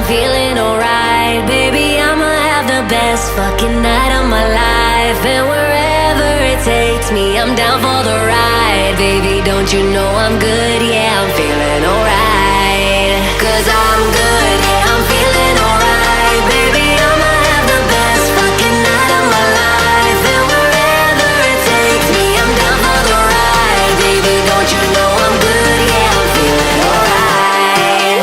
feeling alright. Baby, I'ma have the best fucking night of my life. And wherever it takes me, I'm down for the ride. Baby, don't you know I'm good? Yeah, I'm feeling alright. 'Cause I'm good, yeah, I'm feeling alright. Baby, I'ma have the best fucking night of my life. And wherever it takes me, I'm down for the ride. Baby, don't you know I'm good? Yeah, I'm feeling alright.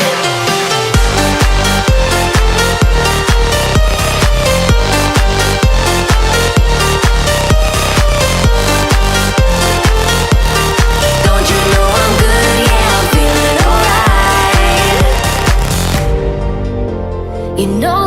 Don't you know I'm good? Yeah, I'm feeling alright. You know